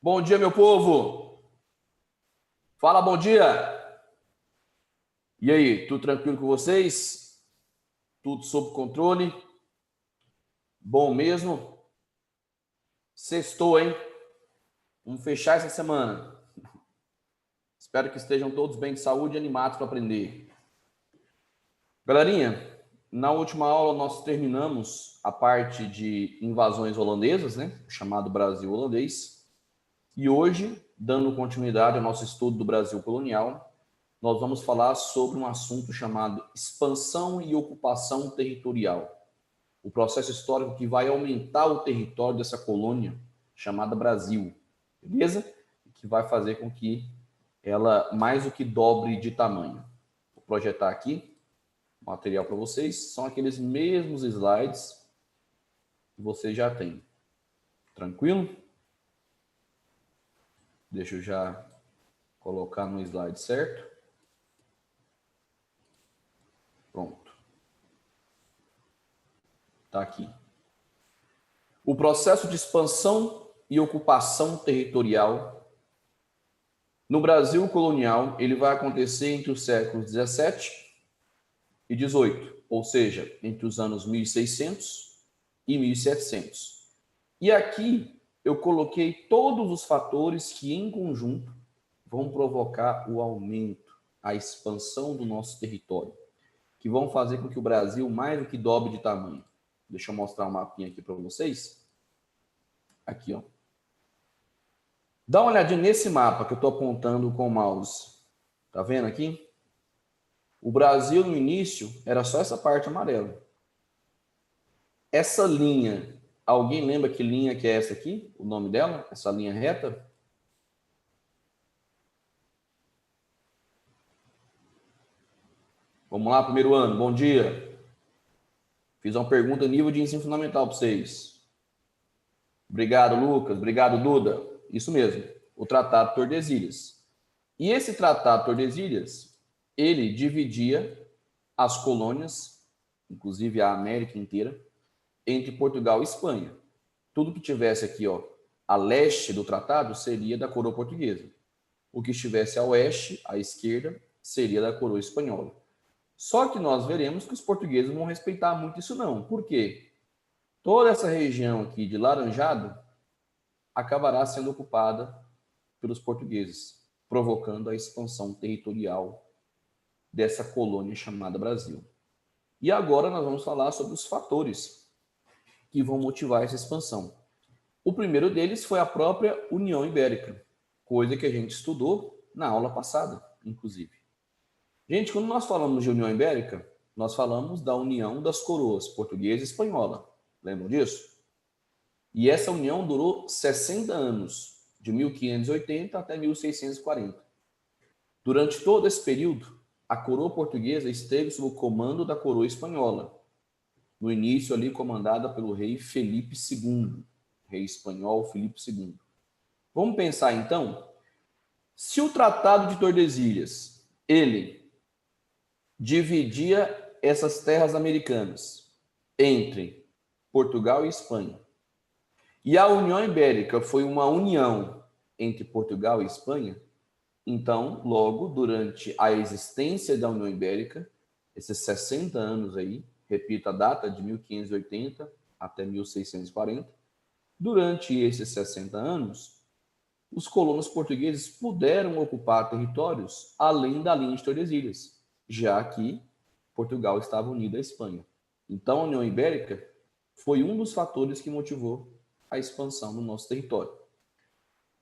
Bom dia, meu povo! Fala, bom dia! E aí, tudo tranquilo com vocês? Tudo sob controle? Bom mesmo? Sextou, hein? Vamos fechar essa semana. Espero que estejam todos bem de saúde e animados para aprender. Galerinha, na última aula nós terminamos a parte de invasões holandesas, né? O chamado Brasil holandês. E hoje, dando continuidade ao nosso estudo do Brasil colonial, nós vamos falar sobre um assunto chamado expansão e ocupação territorial. O processo histórico que vai aumentar o território dessa colônia chamada Brasil, beleza? E que vai fazer com que ela mais do que dobre de tamanho. Vou projetar aqui o material para vocês. São aqueles mesmos slides que vocês já têm. Tranquilo? Deixa eu já colocar no slide certo. Pronto. Está aqui. O processo de expansão e ocupação territorial no Brasil colonial, ele vai acontecer entre os séculos 17 e 18, ou seja, entre os anos 1600 e 1700. E aqui eu coloquei todos os fatores que, em conjunto, vão provocar o aumento, a expansão do nosso território, que vão fazer com que o Brasil mais do que dobre de tamanho. Deixa eu mostrar um mapinha aqui para vocês. Aqui, ó. Dá uma olhadinha nesse mapa que eu estou apontando com o mouse. Tá vendo aqui? O Brasil, no início, era só essa parte amarela. Essa linha, alguém lembra que linha que é essa aqui? O nome dela? Essa linha reta? Vamos lá, primeiro ano. Bom dia. Fiz uma pergunta nível de ensino fundamental para vocês. Obrigado, Lucas. Obrigado, Duda. Isso mesmo. O Tratado de Tordesilhas. E esse Tratado de Tordesilhas, ele dividia as colônias, inclusive a América inteira, entre Portugal e Espanha. Tudo que tivesse aqui, ó, a leste do tratado seria da coroa portuguesa. O que estivesse a oeste, à esquerda, seria da coroa espanhola. Só que nós veremos que os portugueses não vão respeitar muito isso não. Por quê? Toda essa região aqui de Laranjado acabará sendo ocupada pelos portugueses, provocando a expansão territorial dessa colônia chamada Brasil. E agora nós vamos falar sobre os fatores que vão motivar essa expansão. O primeiro deles foi a própria União Ibérica, coisa que a gente estudou na aula passada, inclusive. Gente, quando nós falamos de União Ibérica, nós falamos da união das coroas portuguesa e espanhola. Lembram disso? E essa união durou 60 anos, de 1580 até 1640. Durante todo esse período, a coroa portuguesa esteve sob o comando da coroa espanhola, no início ali comandada pelo rei Felipe II, rei espanhol Felipe II. Vamos pensar então, se o Tratado de Tordesilhas, ele dividia essas terras americanas entre Portugal e Espanha, e a União Ibérica foi uma união entre Portugal e Espanha, então, logo, durante a existência da União Ibérica, esses 60 anos aí, repito a data, de 1580 até 1640, durante esses 60 anos, os colonos portugueses puderam ocupar territórios além da linha de Tordesilhas, já que Portugal estava unido à Espanha. Então, a União Ibérica foi um dos fatores que motivou a expansão do nosso território.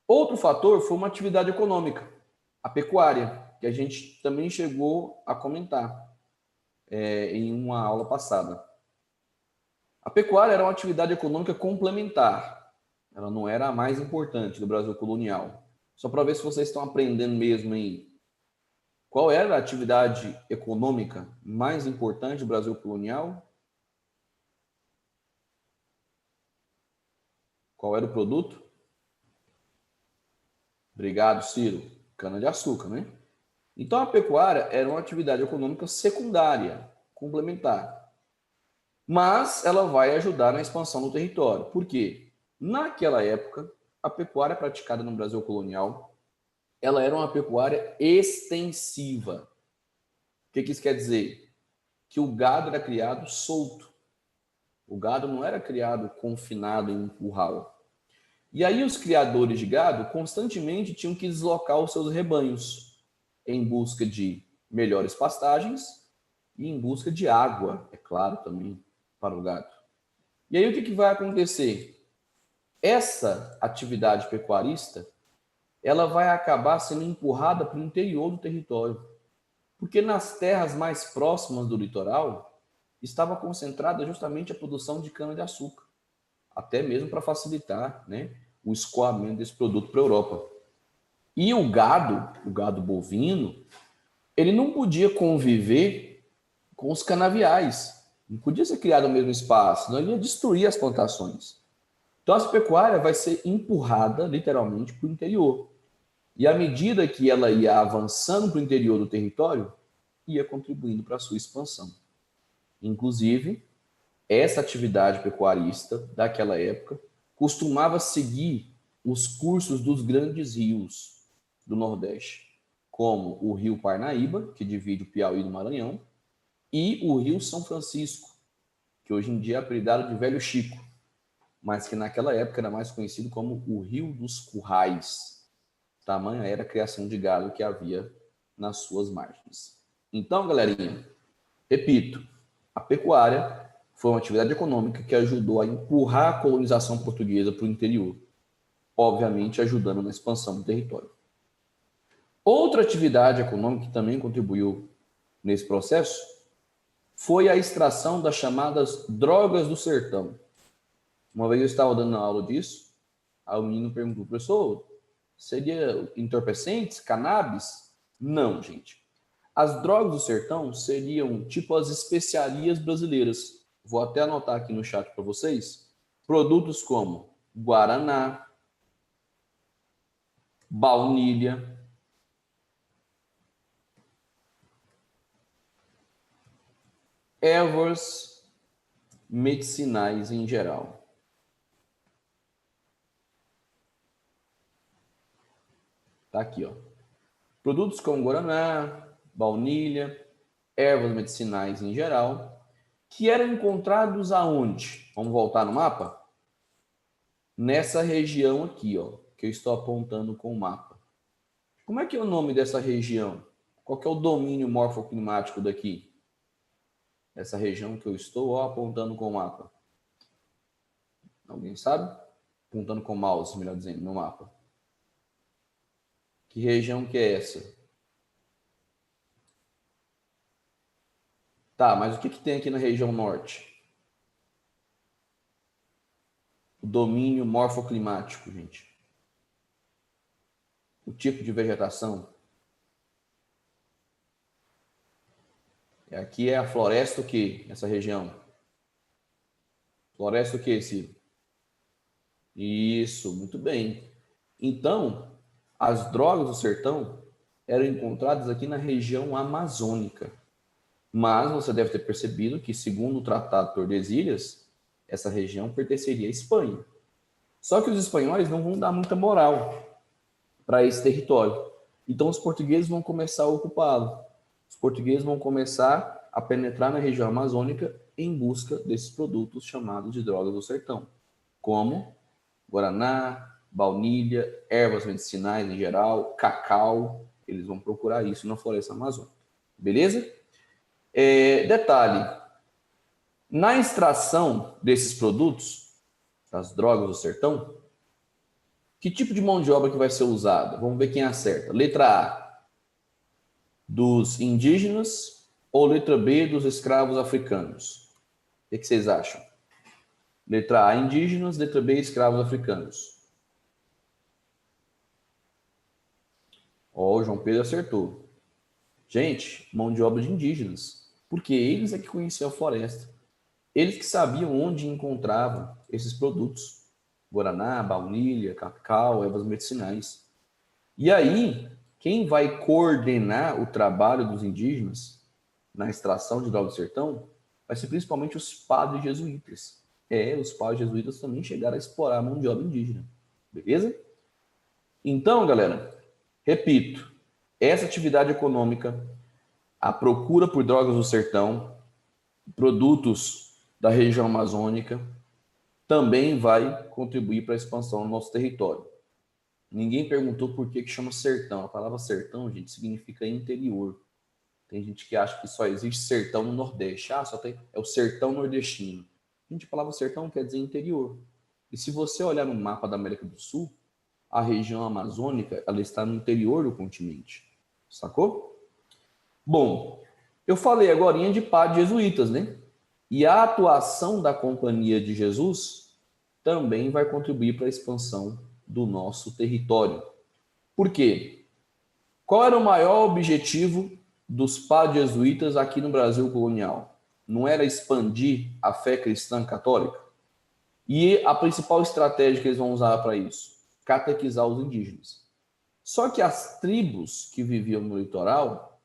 Outro fator foi uma atividade econômica, a pecuária, que a gente também chegou a comentar em uma aula passada. A pecuária era uma atividade econômica complementar, ela não era a mais importante do Brasil colonial. Só para ver se vocês estão aprendendo mesmo aí. Qual era a atividade econômica mais importante do Brasil colonial? Qual era o produto? Obrigado, Ciro. Cana-de-açúcar, né? Então, a pecuária era uma atividade econômica secundária, complementar. Mas ela vai ajudar na expansão do território. Por quê? Naquela época, a pecuária praticada no Brasil colonial, ela era uma pecuária extensiva. O que isso quer dizer? Que o gado era criado solto. O gado não era criado confinado em um curral. E aí os criadores de gado constantemente tinham que deslocar os seus rebanhos em busca de melhores pastagens e em busca de água, é claro, também para o gado. E aí o que vai acontecer? Essa atividade pecuarista, ela vai acabar sendo empurrada para o interior do território. Porque nas terras mais próximas do litoral estava concentrada justamente a produção de cana-de-açúcar, até mesmo para facilitar, né, o escoamento desse produto para a Europa. E o gado bovino, ele não podia conviver com os canaviais, não podia ser criado no mesmo espaço, senão ele ia destruir as plantações. Então, a pecuária vai ser empurrada, literalmente, para o interior. E à medida que ela ia avançando para o interior do território, ia contribuindo para a sua expansão. Inclusive, essa atividade pecuarista daquela época costumava seguir os cursos dos grandes rios do Nordeste, como o Rio Parnaíba, que divide o Piauí do Maranhão, e o Rio São Francisco, que hoje em dia é apelidado de Velho Chico, mas que naquela época era mais conhecido como o Rio dos Currais. Tamanha era a criação de gado que havia nas suas margens. Então, galerinha, repito, a pecuária foi uma atividade econômica que ajudou a empurrar a colonização portuguesa para o interior, obviamente ajudando na expansão do território. Outra atividade econômica que também contribuiu nesse processo foi a extração das chamadas drogas do sertão. Uma vez eu estava dando aula disso, aí o menino perguntou, professor, seria entorpecentes, cannabis? Não, gente. As drogas do sertão seriam tipo as especiarias brasileiras. Vou até anotar aqui no chat para vocês. Produtos como guaraná, baunilha, ervas medicinais em geral. Tá aqui, ó. Produtos como guaraná, baunilha, ervas medicinais em geral, que eram encontrados aonde? Vamos voltar no mapa? Nessa região aqui, ó, que eu estou apontando com o mapa. Como é que é o nome dessa região? Qual que é o domínio morfoclimático daqui? Essa região que eu estou, ó, apontando com o mapa. Alguém sabe? Apontando com o mouse, melhor dizendo, no mapa. Que região que é essa? Tá, mas o que tem aqui na região norte? O domínio morfoclimático, gente. O tipo de vegetação. Aqui é a floresta o quê? Essa região. Floresta o quê, Ciro? Isso, muito bem. Então, as drogas do sertão eram encontradas aqui na região amazônica. Mas você deve ter percebido que, segundo o Tratado de Tordesilhas, essa região pertenceria à Espanha. Só que os espanhóis não vão dar muita moral para esse território. Então, os portugueses vão começar a ocupá-lo. Os portugueses vão começar a penetrar na região amazônica em busca desses produtos chamados de drogas do sertão, como guaraná, baunilha, ervas medicinais em geral, cacau. Eles vão procurar isso na floresta amazônica. Beleza? Detalhe, na extração desses produtos, das drogas do sertão, que tipo de mão de obra que vai ser usada? Vamos ver quem acerta. Letra A, dos indígenas, ou letra B, dos escravos africanos? O que vocês acham? Letra A, indígenas, letra B, escravos africanos. Ó, o João Pedro acertou. Gente, mão de obra de indígenas, porque eles é que conheciam a floresta. Eles que sabiam onde encontravam esses produtos. Guaraná, baunilha, cacau, ervas medicinais. E aí, quem vai coordenar o trabalho dos indígenas na extração de drogas do sertão vai ser principalmente os padres jesuítas. Os padres jesuítas também chegaram a explorar a mão de obra indígena. Beleza? Então, galera, repito, essa atividade econômica, a procura por drogas do sertão, produtos da região amazônica, também vai contribuir para a expansão do nosso território. Ninguém perguntou por que chama sertão. A palavra sertão, gente, significa interior. Tem gente que acha que só existe sertão no Nordeste. Ah, só tem, é o sertão nordestino. Gente, a palavra sertão quer dizer interior. E se você olhar no mapa da América do Sul, a região amazônica, ela está no interior do continente. Sacou? Bom, eu falei agora de padres jesuítas, né? E a atuação da Companhia de Jesus também vai contribuir para a expansão do nosso território. Por quê? Qual era o maior objetivo dos padres jesuítas aqui no Brasil colonial? Não era expandir a fé cristã católica? E a principal estratégia que eles vão usar para isso? Catequizar os indígenas. Só que as tribos que viviam no litoral,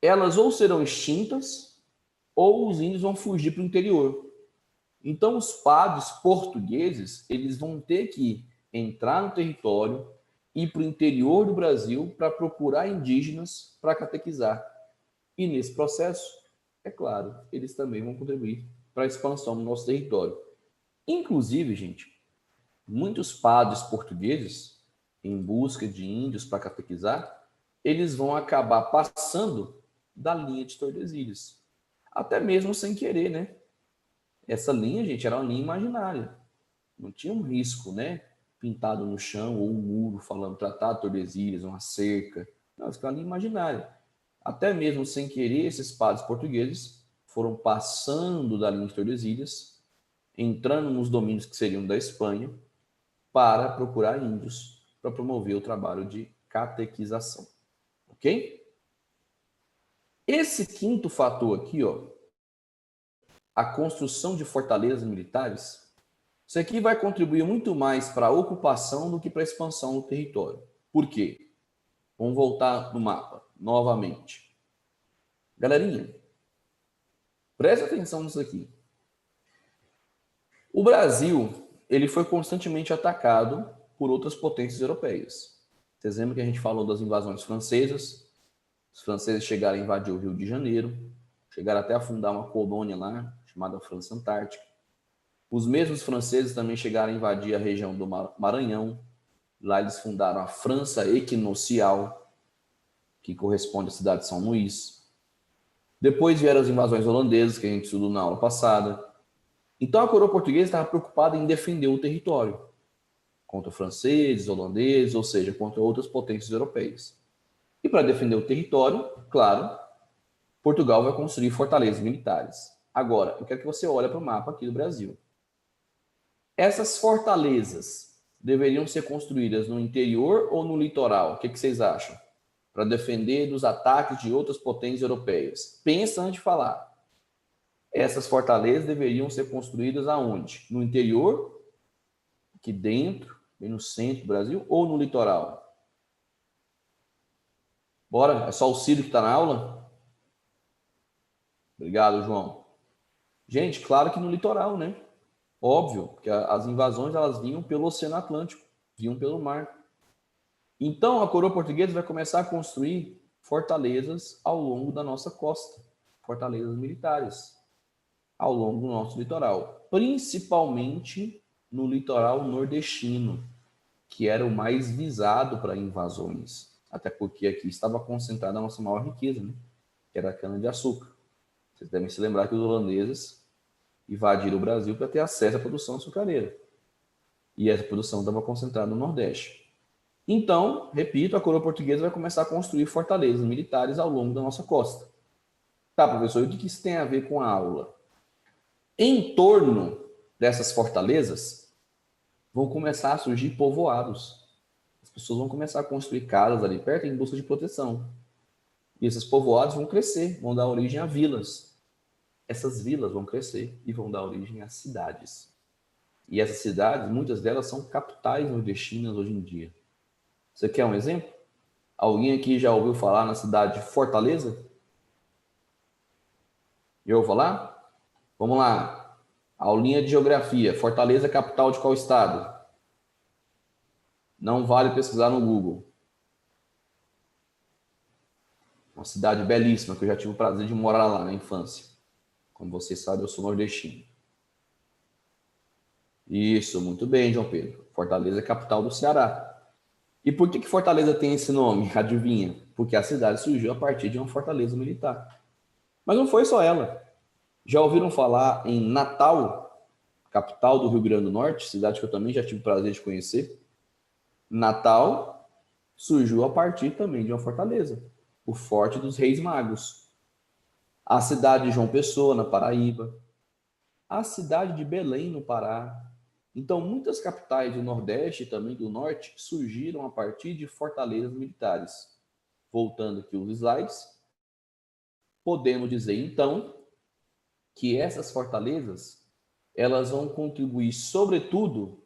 elas ou serão extintas, ou os índios vão fugir para o interior. Então, os padres portugueses, eles vão ter que entrar no território, ir para o interior do Brasil para procurar indígenas para catequizar. E nesse processo, é claro, eles também vão contribuir para a expansão do nosso território. Inclusive, gente, muitos padres portugueses, em busca de índios para catequizar, eles vão acabar passando da linha de Tordesilhas. Até mesmo sem querer, né? Essa linha, gente, era uma linha imaginária. Não tinha um risco, né? Pintado no chão ou um muro falando Tratado de Tordesilhas, uma cerca. Não, isso é uma linha imaginária. Até mesmo sem querer, esses padres portugueses foram passando da linha de Tordesilhas, entrando nos domínios que seriam da Espanha, para procurar índios, para promover o trabalho de catequização. Ok? Esse quinto fator aqui, ó, a construção de fortalezas militares, isso aqui vai contribuir muito mais para a ocupação do que para a expansão do território. Por quê? Vamos voltar no mapa novamente. Galerinha, preste atenção nisso aqui. O Brasil, ele foi constantemente atacado por outras potências europeias. Vocês lembram que a gente falou das invasões francesas? Os franceses chegaram a invadir o Rio de Janeiro, chegaram até a fundar uma colônia lá, chamada França Antártica. Os mesmos franceses também chegaram a invadir a região do Maranhão. Lá eles fundaram a França Equinocial, que corresponde à cidade de São Luís. Depois vieram as invasões holandesas, que a gente estudou na aula passada. Então a coroa portuguesa estava preocupada em defender o território contra franceses, holandeses, ou seja, contra outras potências europeias. E para defender o território, claro, Portugal vai construir fortalezas militares. Agora, eu quero que você olhe para o mapa aqui do Brasil. Essas fortalezas deveriam ser construídas no interior ou no litoral? O que vocês acham? Para defender dos ataques de outras potências europeias. Pensa antes de falar. Essas fortalezas deveriam ser construídas aonde? No interior, aqui dentro, bem no centro do Brasil, ou no litoral? Bora? É só o Ciro que está na aula? Obrigado, João. Gente, claro que no litoral, né? Óbvio, porque as invasões elas vinham pelo Oceano Atlântico, vinham pelo mar. Então, a coroa portuguesa vai começar a construir fortalezas ao longo da nossa costa, fortalezas militares, ao longo do nosso litoral, principalmente no litoral nordestino, que era o mais visado para invasões, até porque aqui estava concentrada a nossa maior riqueza, né? Que era a cana-de-açúcar. Vocês devem se lembrar que os holandeses invadiram o Brasil para ter acesso à produção açucareira. E essa produção estava concentrada no Nordeste. Então, repito, a coroa portuguesa vai começar a construir fortalezas militares ao longo da nossa costa. Tá, professor, e o que isso tem a ver com a aula? Em torno dessas fortalezas, vão começar a surgir povoados. As pessoas vão começar a construir casas ali perto em busca de proteção. E esses povoados vão crescer, vão dar origem a vilas. Essas vilas vão crescer e vão dar origem a cidades. E essas cidades, muitas delas são capitais nordestinas hoje em dia. Você quer um exemplo? Alguém aqui já ouviu falar na cidade de Fortaleza? Já ouviu falar? Vamos lá. Aulinha de geografia. Fortaleza, capital de qual estado? Não vale pesquisar no Google. Uma cidade belíssima, que eu já tive o prazer de morar lá na infância. Como você sabe, eu sou nordestino. Isso, muito bem, João Pedro. Fortaleza é capital do Ceará. E por que Fortaleza tem esse nome? Adivinha? Porque a cidade surgiu a partir de uma fortaleza militar. Mas não foi só ela. Já ouviram falar em Natal, capital do Rio Grande do Norte, cidade que eu também já tive o prazer de conhecer? Natal surgiu a partir também de uma fortaleza, o Forte dos Reis Magos. A cidade de João Pessoa, na Paraíba. A cidade de Belém, no Pará. Então, muitas capitais do Nordeste e também do Norte surgiram a partir de fortalezas militares. Voltando aqui os slides, podemos dizer, então, que essas fortalezas elas vão contribuir, sobretudo,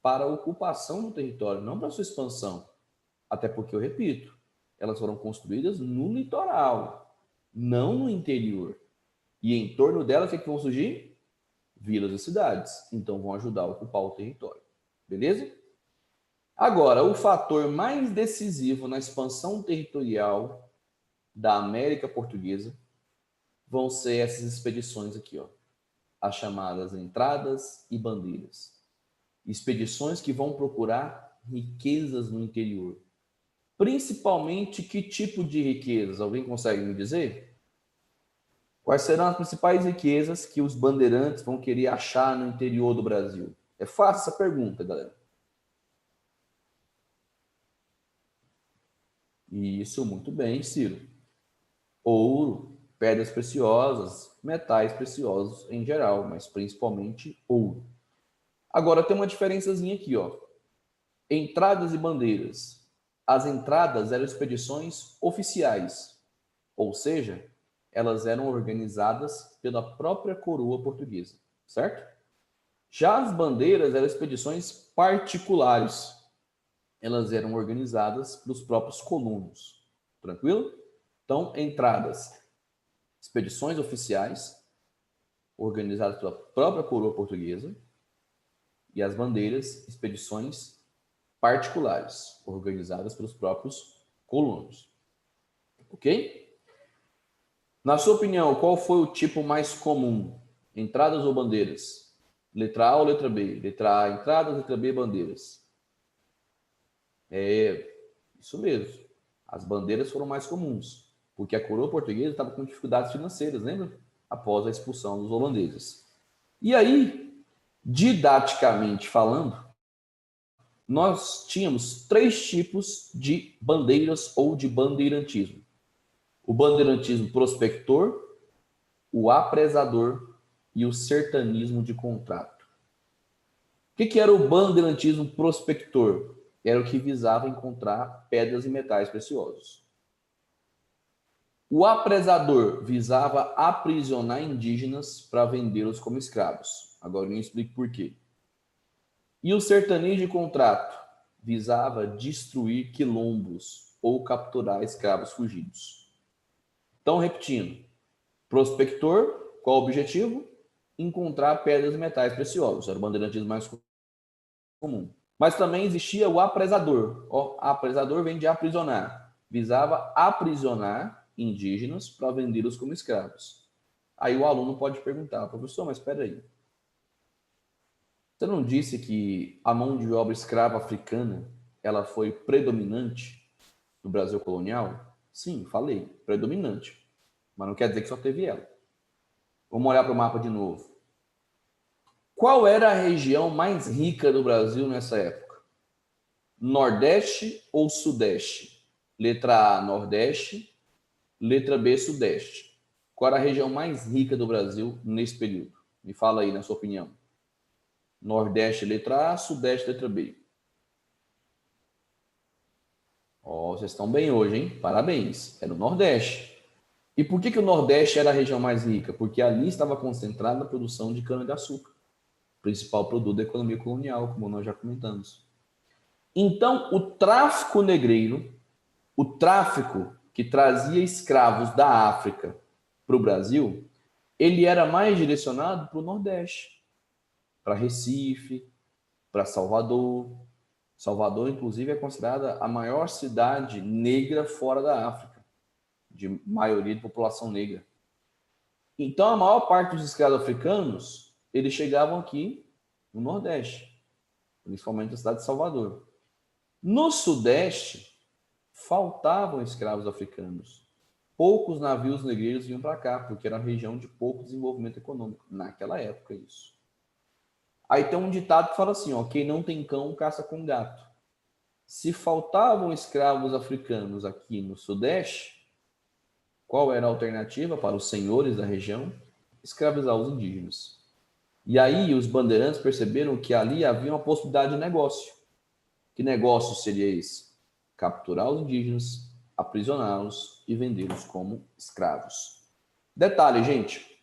para a ocupação do território, não para a sua expansão. Até porque, eu repito, elas foram construídas no litoral, não no interior. E em torno delas, o que vão surgir? Vilas e cidades. Então, vão ajudar a ocupar o território. Beleza? Agora, o fator mais decisivo na expansão territorial da América Portuguesa vão ser essas expedições aqui, ó, as chamadas entradas e bandeiras. Expedições que vão procurar riquezas no interior. Principalmente que tipo de riquezas? Alguém consegue me dizer? Quais serão as principais riquezas que os bandeirantes vão querer achar no interior do Brasil? É fácil essa pergunta, galera. Isso, muito bem, Ciro. Ouro, pedras preciosas, metais preciosos em geral, mas principalmente ouro. Agora tem uma diferençazinha aqui, ó. Entradas e bandeiras. As entradas eram expedições oficiais, ou seja, elas eram organizadas pela própria coroa portuguesa, certo? Já as bandeiras eram expedições particulares. Elas eram organizadas pelos próprios colonos. Tranquilo? Então, entradas, expedições oficiais, organizadas pela própria coroa portuguesa, e as bandeiras, expedições particulares, organizadas pelos próprios colonos. Ok? Na sua opinião, qual foi o tipo mais comum? Entradas ou bandeiras? Letra A ou letra B? Letra A, entradas, letra B, bandeiras. É, isso mesmo. As bandeiras foram mais comuns, porque a coroa portuguesa estava com dificuldades financeiras, lembra? Após a expulsão dos holandeses. E aí, didaticamente falando, nós tínhamos 3 tipos de bandeiras ou de bandeirantismo. O bandeirantismo prospector, o apresador e o sertanismo de contrato. O que era o bandeirantismo prospector? Era o que visava encontrar pedras e metais preciosos. O apresador visava aprisionar indígenas para vendê-los como escravos. Agora eu explico por quê. E o sertanismo de contrato visava destruir quilombos ou capturar escravos fugidos. Então, repetindo, prospector, qual o objetivo? Encontrar pedras e metais preciosos. Era o bandeirantismo mais comum. Mas também existia o apresador. O apresador vem de aprisionar. Visava aprisionar indígenas para vendê-los como escravos. Aí o aluno pode perguntar, professor, mas espera aí. Você não disse que a mão de obra escrava africana ela foi predominante no Brasil colonial? Sim, falei, predominante. Mas não quer dizer que só teve ela. Vamos olhar para o mapa de novo. Qual era a região mais rica do Brasil nessa época? Nordeste ou Sudeste? Letra A, Nordeste. Letra B, Sudeste. Qual era a região mais rica do Brasil nesse período? Me fala aí, na sua opinião. Nordeste, letra A. Sudeste, letra B. Ó, vocês estão bem hoje, hein? Parabéns. Era o Nordeste. E por que o Nordeste era a região mais rica? Porque ali estava concentrada a produção de cana-de-açúcar, principal produto da economia colonial, como nós já comentamos. Então, o tráfico negreiro, o tráfico que trazia escravos da África para o Brasil, ele era mais direcionado para o Nordeste, para Recife, para Salvador, Salvador, inclusive, é considerada a maior cidade negra fora da África, de maioria de população negra. Então, a maior parte dos escravos africanos, eles chegavam aqui no Nordeste, principalmente na cidade de Salvador. No Sudeste, faltavam escravos africanos. Poucos navios negreiros vinham para cá, porque era uma região de pouco desenvolvimento econômico, naquela época, isso. Aí tem um ditado que fala assim, ó, quem não tem cão, caça com gato. Se faltavam escravos africanos aqui no Sudeste, qual era a alternativa para os senhores da região? Escravizar os indígenas. E aí os bandeirantes perceberam que ali havia uma possibilidade de negócio. Que negócio seria esse? Capturar os indígenas, aprisioná-los e vendê-los como escravos. Detalhe, gente.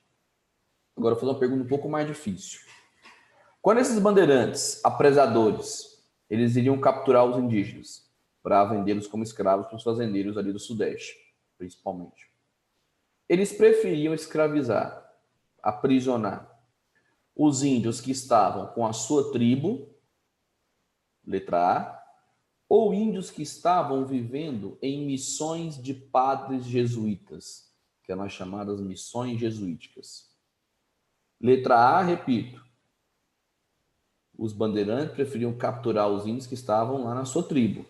Agora eu vou fazer uma pergunta um pouco mais difícil. Quando esses bandeirantes, apresadores, eles iriam capturar os indígenas para vendê-los como escravos para os fazendeiros ali do Sudeste, principalmente. Eles preferiam escravizar, aprisionar os índios que estavam com a sua tribo, letra A, ou índios que estavam vivendo em missões de padres jesuítas, que eram as chamadas missões jesuíticas. Letra A, repito, os bandeirantes preferiam capturar os índios que estavam lá na sua tribo.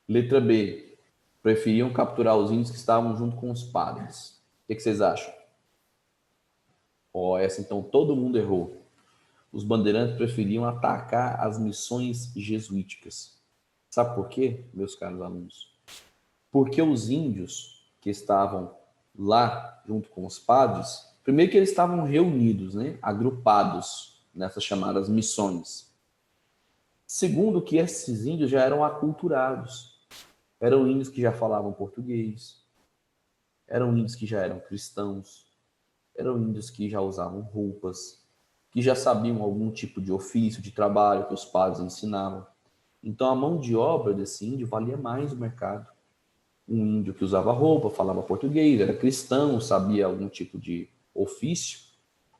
Letra B, preferiam capturar os índios que estavam junto com os padres. O que vocês acham? Essa então todo mundo errou. Os bandeirantes preferiam atacar as missões jesuíticas. Sabe por quê, meus caros alunos? Porque os índios que estavam lá junto com os padres, primeiro que eles estavam reunidos, né, agrupados nessas chamadas missões. Segundo que esses índios já eram aculturados. Eram índios que já falavam português, eram índios que já eram cristãos, eram índios que já usavam roupas, que já sabiam algum tipo de ofício, de trabalho que os padres ensinavam. Então, a mão de obra desse índio valia mais no mercado. Um índio que usava roupa, falava português, era cristão, sabia algum tipo de ofício,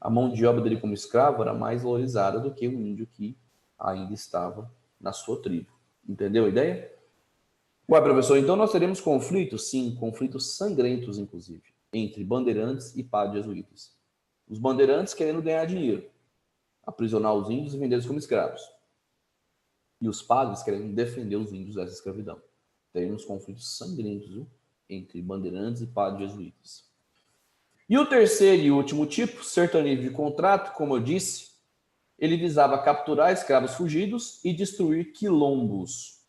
a mão de obra dele como escravo era mais valorizada do que um índio que ainda estava na sua tribo. Entendeu a ideia? Ué, professor, então nós teremos conflitos? Sim, conflitos sangrentos, inclusive, entre bandeirantes e padres jesuítas. Os bandeirantes querendo ganhar dinheiro, aprisionar os índios e vendê-los como escravos. E os padres querendo defender os índios dessa escravidão. Teremos conflitos sangrentos, viu? Entre bandeirantes e padres jesuítas. E o terceiro e último tipo, sertanejo de contrato, como eu disse, ele visava capturar escravos fugidos e destruir quilombos.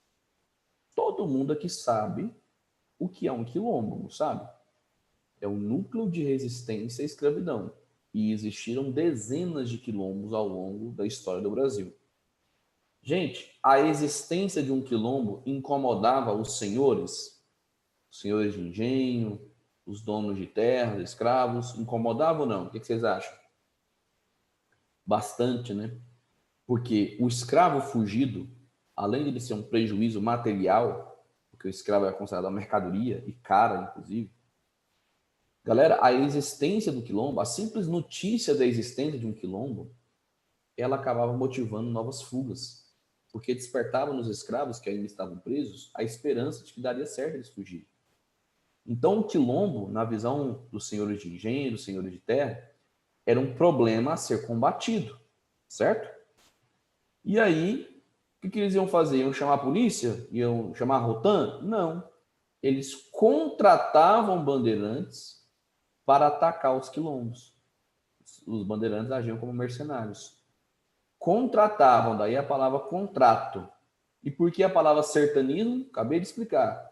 Todo mundo aqui sabe o que é um quilombo, não sabe? É um núcleo de resistência à escravidão. E existiram dezenas de quilombos ao longo da história do Brasil. Gente, a existência de um quilombo incomodava os senhores de engenho, os donos de terras, escravos, incomodava ou não? O que vocês acham? Bastante, né? Porque o escravo fugido, além de ele ser um prejuízo material, porque o escravo é considerado uma mercadoria, e cara, inclusive, galera, a existência do quilombo, a simples notícia da existência de um quilombo, ela acabava motivando novas fugas, porque despertava nos escravos que ainda estavam presos a esperança de que daria certo eles fugirem. Então, o quilombo, na visão dos senhores de engenho, dos senhores de terra, era um problema a ser combatido, certo? E aí, o que eles iam fazer? Iam chamar a polícia? Iam chamar a Rotan? Não. Eles contratavam bandeirantes para atacar os quilombos. Os bandeirantes agiam como mercenários. Contratavam, daí a palavra contrato. E por que a palavra sertanismo? Acabei de explicar.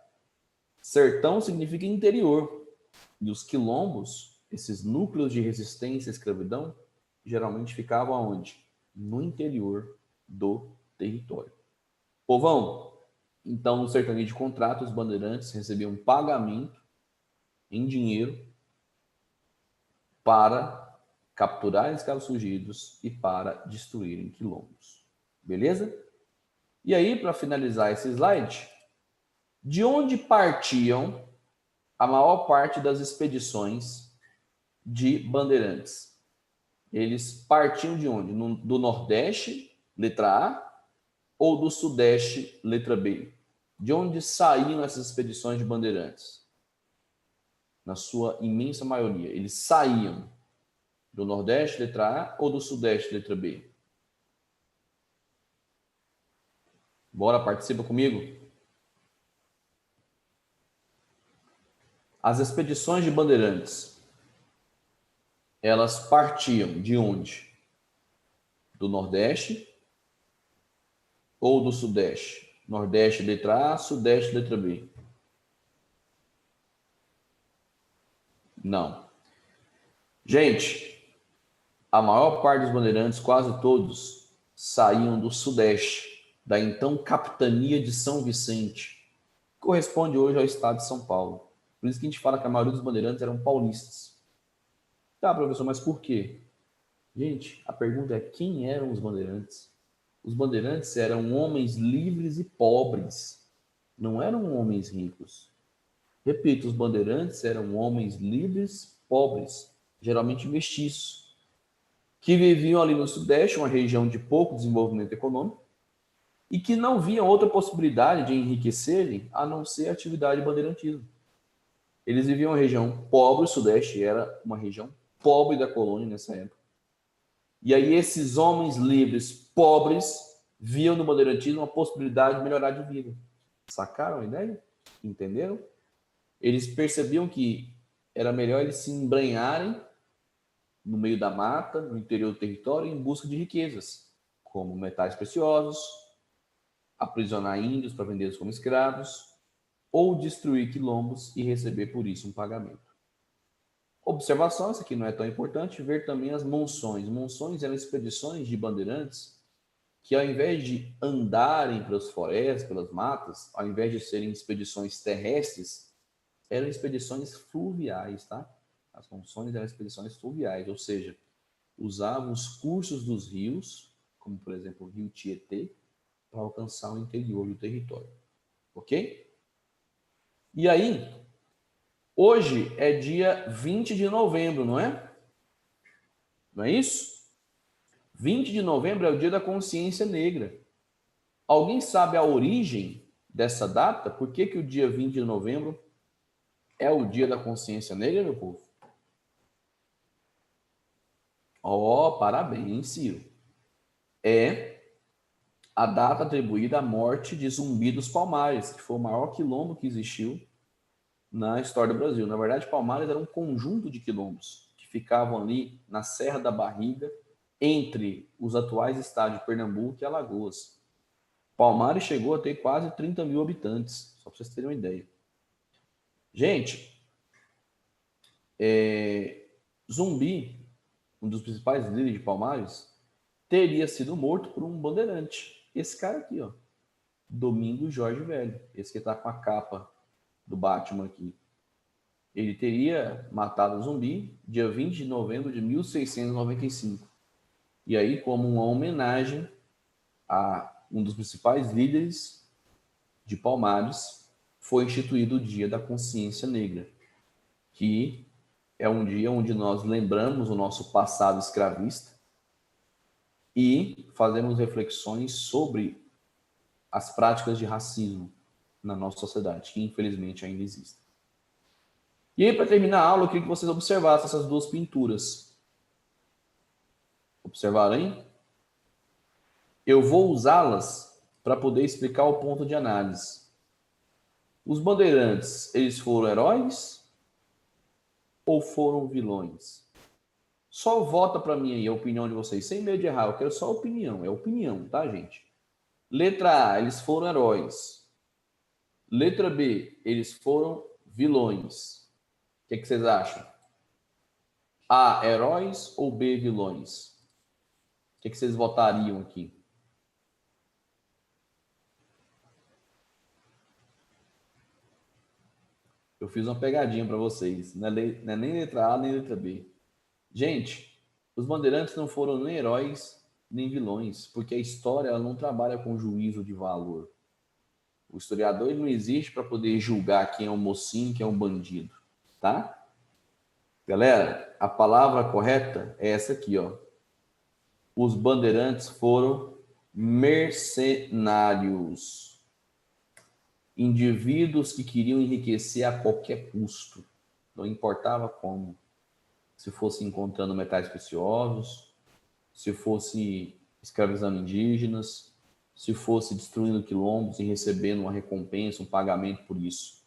Sertão significa interior. E os quilombos, esses núcleos de resistência à escravidão, geralmente ficavam aonde? No interior do território. Povão, então no sertanejo de contrato, os bandeirantes recebiam pagamento em dinheiro para capturar escravos fugidos e para destruírem quilombos. Beleza? E aí, para finalizar esse slide, de onde partiam a maior parte das expedições de bandeirantes? Eles partiam de onde? Do Nordeste, letra A, ou do Sudeste, letra B? De onde saíam essas expedições de bandeirantes? Na sua imensa maioria, eles saíam do Nordeste, letra A, ou do Sudeste, letra B? Bora, participa comigo. As expedições de bandeirantes, elas partiam de onde? Do Nordeste ou do Sudeste? Nordeste, letra A, Sudeste, letra B. Não. Gente, a maior parte dos bandeirantes, quase todos, saíam do Sudeste, da então Capitania de São Vicente, que corresponde hoje ao estado de São Paulo. Por isso que a gente fala que a maioria dos bandeirantes eram paulistas. Tá, professor, mas por quê? Gente, a pergunta é: quem eram os bandeirantes? Os bandeirantes eram homens livres e pobres, não eram homens ricos. Repito, os bandeirantes eram homens livres, pobres, geralmente mestiços, que viviam ali no Sudeste, uma região de pouco desenvolvimento econômico, e que não viam outra possibilidade de enriquecerem a não ser a atividade de bandeirantismo. Eles viviam uma região pobre, o Sudeste era uma região pobre da colônia nessa época. E aí esses homens livres, pobres, viam no bandeirantismo uma possibilidade de melhorar de vida. Sacaram a ideia? Entenderam? Eles percebiam que era melhor eles se embrenharem no meio da mata, no interior do território, em busca de riquezas, como metais preciosos, aprisionar índios para vendê-los como escravos, ou destruir quilombos e receber por isso um pagamento. Observação, essa aqui não é tão importante, ver também as monções. Monções eram expedições de bandeirantes que, ao invés de andarem pelas florestas, pelas matas, ao invés de serem expedições terrestres, eram expedições fluviais, tá? As monções eram expedições fluviais, ou seja, usavam os cursos dos rios, como por exemplo o rio Tietê, para alcançar o interior do território. Ok? E aí, hoje é dia 20 de novembro, não é? Não é isso? 20 de novembro é o dia da consciência negra. Alguém sabe a origem dessa data? Por que que o dia 20 de novembro é o dia da consciência negra, meu povo? Parabéns, Ciro. É a data atribuída à morte de Zumbi dos Palmares, que foi o maior quilombo que existiu na história do Brasil. Na verdade, Palmares era um conjunto de quilombos que ficavam ali na Serra da Barriga, entre os atuais estados de Pernambuco e Alagoas. Palmares chegou a ter quase 30 mil habitantes, só para vocês terem uma ideia. Gente, Zumbi, um dos principais líderes de Palmares, teria sido morto por um bandeirante. Esse cara aqui, ó, Domingos Jorge Velho, esse que está com a capa do Batman aqui. Ele teria matado o Zumbi dia 20 de novembro de 1695. E aí, como uma homenagem a um dos principais líderes de Palmares, foi instituído o Dia da Consciência Negra, que é um dia onde nós lembramos o nosso passado escravista e fazemos reflexões sobre as práticas de racismo na nossa sociedade, que infelizmente ainda existem. E aí, para terminar a aula, eu queria que vocês observassem essas duas pinturas. Observaram aí? Eu vou usá-las para poder explicar o ponto de análise. Os bandeirantes, eles foram heróis ou foram vilões? Só vota para mim aí a opinião de vocês, sem medo de errar. Eu quero só opinião, é opinião, tá, gente? Letra A, eles foram heróis. Letra B, eles foram vilões. O que vocês acham? A, heróis ou B, vilões? O que vocês votariam aqui? Eu fiz uma pegadinha para vocês. Não é nem letra A, nem letra B. Gente, os bandeirantes não foram nem heróis, nem vilões, porque a história ela não trabalha com juízo de valor. O historiador ele não existe para poder julgar quem é um mocinho, quem é um bandido, tá? Galera, a palavra correta é essa aqui, ó. Os bandeirantes foram Mercenários. Indivíduos que queriam enriquecer a qualquer custo. Não importava como. Se fosse encontrando metais preciosos, se fosse escravizando indígenas, se fosse destruindo quilombos e recebendo uma recompensa, um pagamento por isso.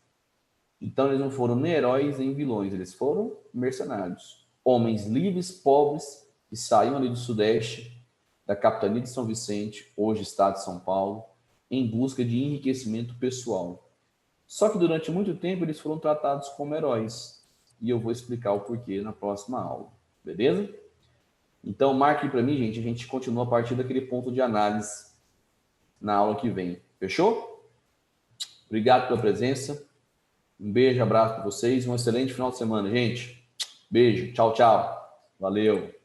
Então, eles não foram nem heróis nem vilões, eles foram mercenários. Homens livres, pobres, que saíam ali do Sudeste, da capitania de São Vicente, hoje estado de São Paulo, em busca de enriquecimento pessoal. Só que durante muito tempo eles foram tratados como heróis. E eu vou explicar o porquê na próxima aula. Beleza? Então, marque para mim, gente. A gente continua a partir daquele ponto de análise na aula que vem. Fechou? Obrigado pela presença. Um beijo, abraço para vocês. Um excelente final de semana, gente. Beijo. Tchau, tchau. Valeu.